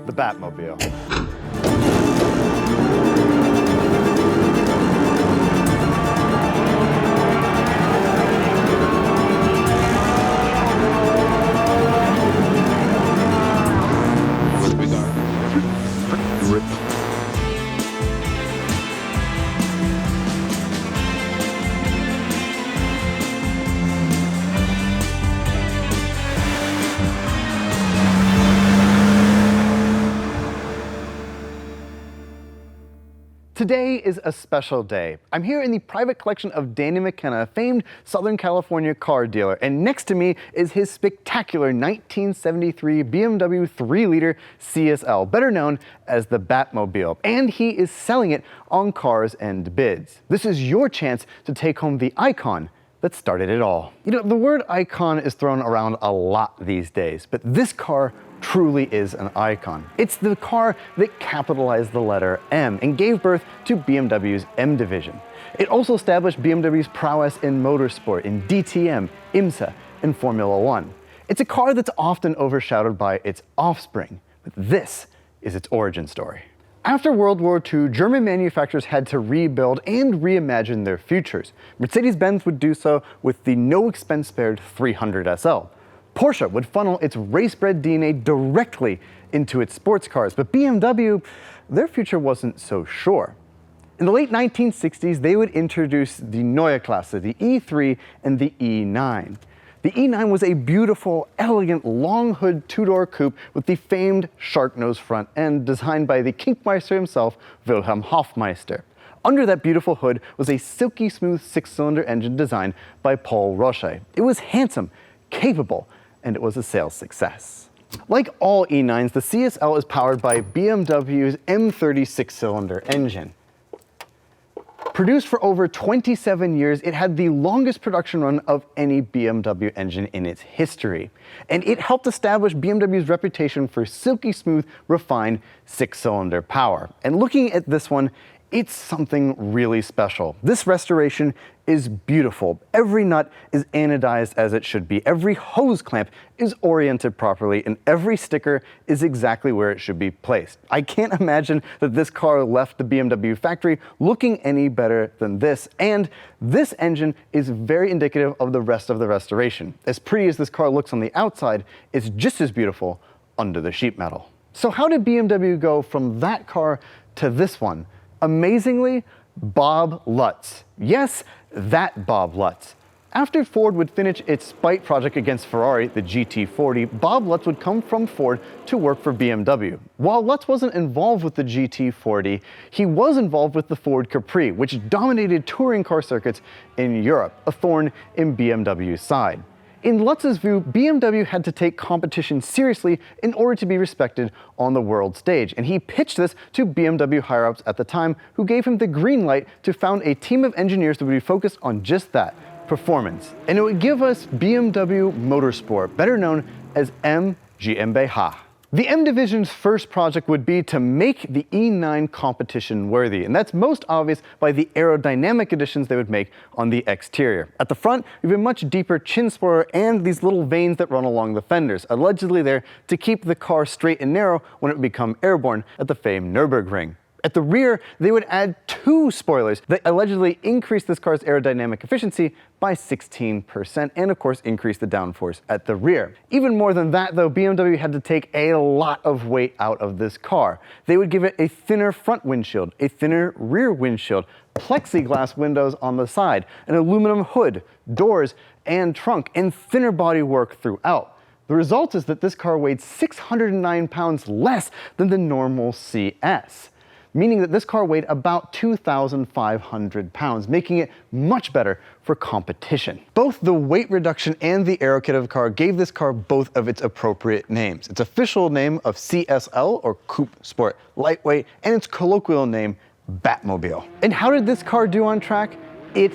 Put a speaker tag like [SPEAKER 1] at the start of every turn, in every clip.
[SPEAKER 1] the Batmobile. Today is a special day. I'm here in the private collection of Danny McKenna, a famed Southern California car dealer, and next to me is his spectacular 1973 BMW 3-liter CSL, better known as the Batmobile, and he is selling it on Cars and Bids. This is your chance to take home the icon that started it all. You know, the word icon is thrown around a lot these days, but this car truly is an icon. It's the car that capitalized the letter M and gave birth to BMW's M division. It also established BMW's prowess in motorsport, in DTM, IMSA, and Formula One. It's a car that's often overshadowed by its offspring, but this is its origin story. After World War II, German manufacturers had to rebuild and reimagine their futures. Mercedes-Benz would do so with the no-expense-spared 300 SL. Porsche would funnel its race-bred DNA directly into its sports cars, but BMW, their future wasn't so sure. In the late 1960s, they would introduce the Neue Klasse, the E3 and the E9. The E9 was a beautiful, elegant, long-hood two-door coupe with the famed shark-nose front end designed by the Kinkmeister himself, Wilhelm Hofmeister. Under that beautiful hood was a silky smooth six-cylinder engine designed by Paul Roche. It was handsome, capable, and it was a sales success. Like all E9s, the CSL is powered by BMW's M30 six-cylinder engine. Produced for over 27 years, it had the longest production run of any BMW engine in its history. And it helped establish BMW's reputation for silky smooth, refined six-cylinder power. And looking at this one, it's something really special. This restoration is beautiful. Every nut is anodized as it should be. Every hose clamp is oriented properly, and every sticker is exactly where it should be placed. I can't imagine that this car left the BMW factory looking any better than this, and this engine is very indicative of the rest of the restoration. As pretty as this car looks on the outside, it's just as beautiful under the sheet metal. So how did BMW go from that car to this one? Amazingly, Bob Lutz. Yes, that Bob Lutz. After Ford would finish its spite project against Ferrari, the GT40, Bob Lutz would come from Ford to work for BMW. While Lutz wasn't involved with the GT40, he was involved with the Ford Capri, which dominated touring car circuits in Europe, a thorn in BMW's side. In Lutz's view, BMW had to take competition seriously in order to be respected on the world stage, and he pitched this to BMW higher-ups at the time, who gave him the green light to found a team of engineers that would be focused on just that, performance. And it would give us BMW Motorsport, better known as M GmbH. The M Division's first project would be to make the E9 competition worthy, and that's most obvious by the aerodynamic additions they would make on the exterior. At the front, we have a much deeper chin spoiler and these little vanes that run along the fenders, allegedly there to keep the car straight and narrow when it would become airborne at the famed Nürburgring. At the rear, they would add two spoilers that allegedly increase this car's aerodynamic efficiency by 16% and of course increase the downforce at the rear. Even more than that though, BMW had to take a lot of weight out of this car. They would give it a thinner front windshield, a thinner rear windshield, plexiglass windows on the side, an aluminum hood, doors, and trunk, and thinner bodywork throughout. The result is that this car weighed 609 pounds less than the normal CS. Meaning that this car weighed about 2,500 pounds, making it much better for competition. Both the weight reduction and the aero kit of the car gave this car both of its appropriate names. Its official name of CSL, or Coupe Sport Lightweight, and its colloquial name, Batmobile. And how did this car do on track? It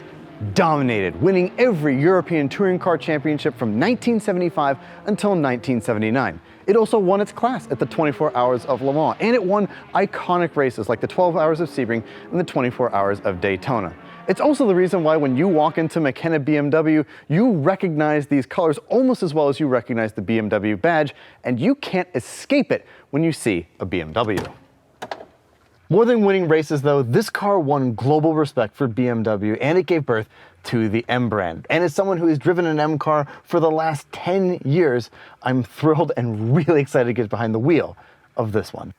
[SPEAKER 1] dominated, winning every European touring car championship from 1975 until 1979. It also won its class at the 24 Hours of Le Mans, and it won iconic races like the 12 Hours of Sebring and the 24 Hours of Daytona. It's also the reason why when you walk into McKenna BMW, you recognize these colors almost as well as you recognize the BMW badge, and you can't escape it when you see a BMW. More than winning races though, this car won global respect for BMW, and it gave birth to the M brand. And as someone who has driven an M car for the last 10 years, I'm thrilled and really excited to get behind the wheel of this one.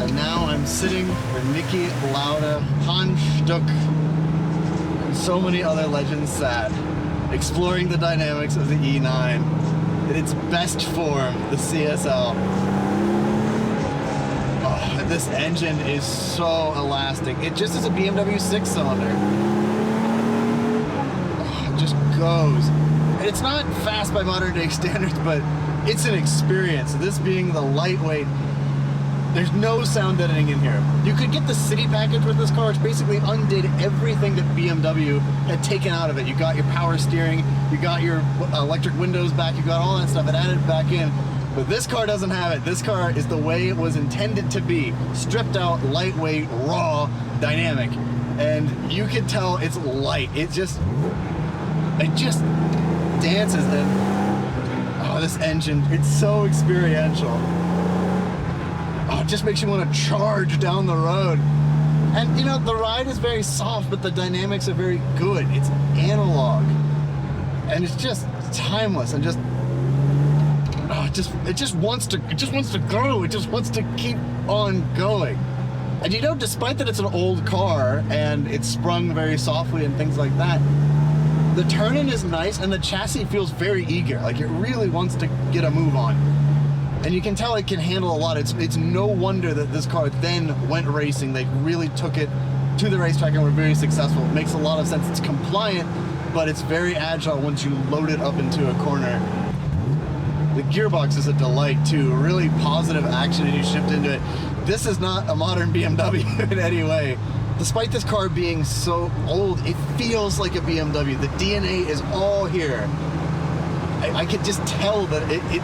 [SPEAKER 1] And now I'm sitting with Niki Lauda, Hans Stuck, and so many other legends sat, exploring the dynamics of the E9 in its best form, the CSL. Oh, this engine is so elastic. It just is a BMW 6-cylinder. Oh, it just goes. And it's not fast by modern day standards, but it's an experience. This being the lightweight, there's no sound deadening in here. You could get the city package with this car, which basically undid everything that BMW had taken out of it. You got your power steering, you got your electric windows back, you got all that stuff and added it back in. But this car doesn't have it. This car is the way it was intended to be. Stripped out, lightweight, raw, dynamic. And you can tell it's light. It just dances. And oh, this engine, it's so experiential. Oh, it just makes you want to charge down the road. And you know, the ride is very soft, but the dynamics are very good. It's analog. And it's just timeless and just, oh, it just wants to go. It just wants to keep on going. And you know, despite that it's an old car and it's sprung very softly and things like that, the turn-in is nice and the chassis feels very eager. Like it really wants to get a move on. And you can tell it can handle a lot. It's no wonder that this car then went racing. They really took it to the racetrack and were very successful. It makes a lot of sense. It's compliant, but it's very agile once you load it up into a corner. The gearbox is a delight too. Really positive action and you shift into it. This is not a modern BMW in any way. Despite this car being so old, it feels like a BMW. The DNA is all here. I could just tell that it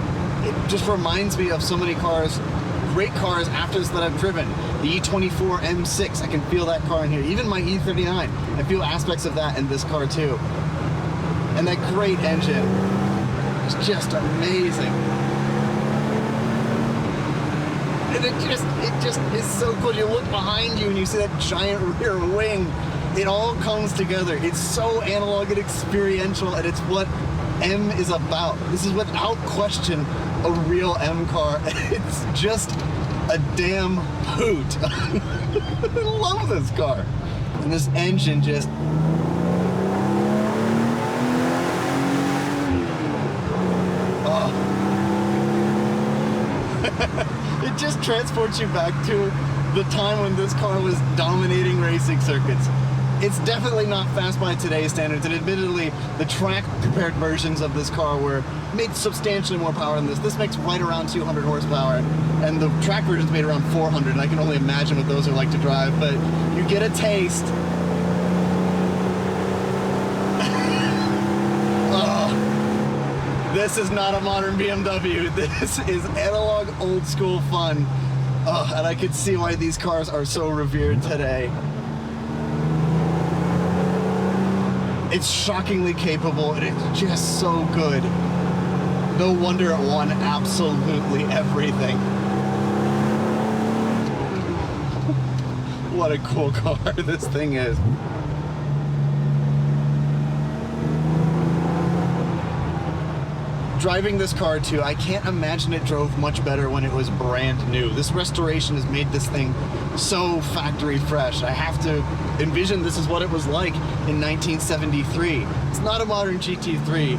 [SPEAKER 1] just reminds me of so many cars, great cars after this that I've driven. The E24 M6, I can feel that car in here. Even my E39, I feel aspects of that in this car too. And that great engine is just amazing. And it just is so cool. You look behind you and you see that giant rear wing. It all comes together. It's so analog and experiential, and it's what M is about. This is without question a real M car. It's just a damn hoot. I love this car. And this engine just... oh. It just transports you back to the time when this car was dominating racing circuits. It's definitely not fast by today's standards, and admittedly, the track-prepared versions of this car were made substantially more power than this. This makes right around 200 horsepower, and the track version's made around 400, and I can only imagine what those are like to drive, but you get a taste. Oh, this is not a modern BMW. This is analog, old-school fun, and I can see why these cars are so revered today. It's shockingly capable, and it's just so good. No wonder it won absolutely everything. What a cool car this thing is. Driving this car too, I can't imagine it drove much better when it was brand new. This restoration has made this thing so factory fresh. I have to envision this is what it was like in 1973. It's not a modern GT3,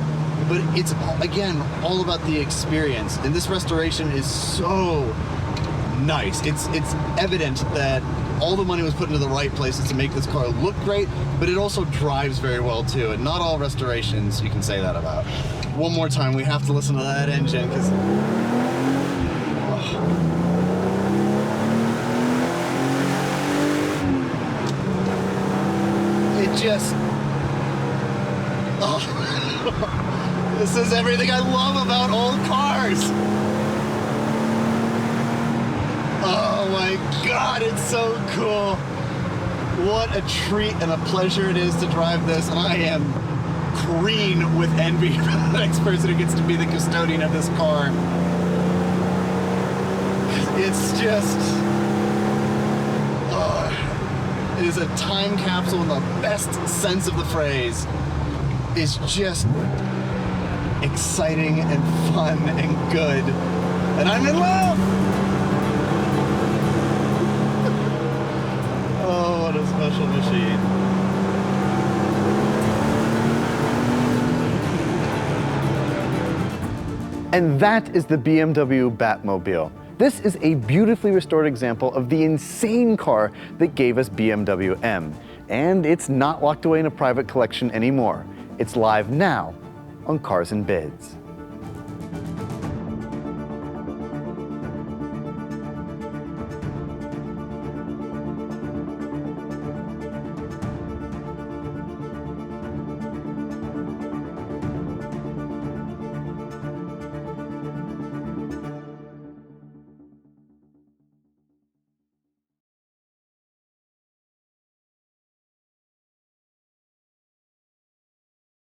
[SPEAKER 1] but it's, again, all about the experience. And this restoration is so nice. It's evident that all the money was put into the right places to make this car look great, but it also drives very well too. And not all restorations you can say that about. One more time, we have to listen to that engine, because it just, This is everything I love about old cars. Oh my God, it's so cool. What a treat and a pleasure it is to drive this, and I am green with envy for the next person who gets to be the custodian of this car. It's just, it is a time capsule in the best sense of the phrase. It's just exciting and fun and good, and I'm in love. Oh, what a special machine. And that is the BMW Batmobile. This is a beautifully restored example of the insane car that gave us BMW M. And it's not locked away in a private collection anymore. It's live now on Cars and Bids.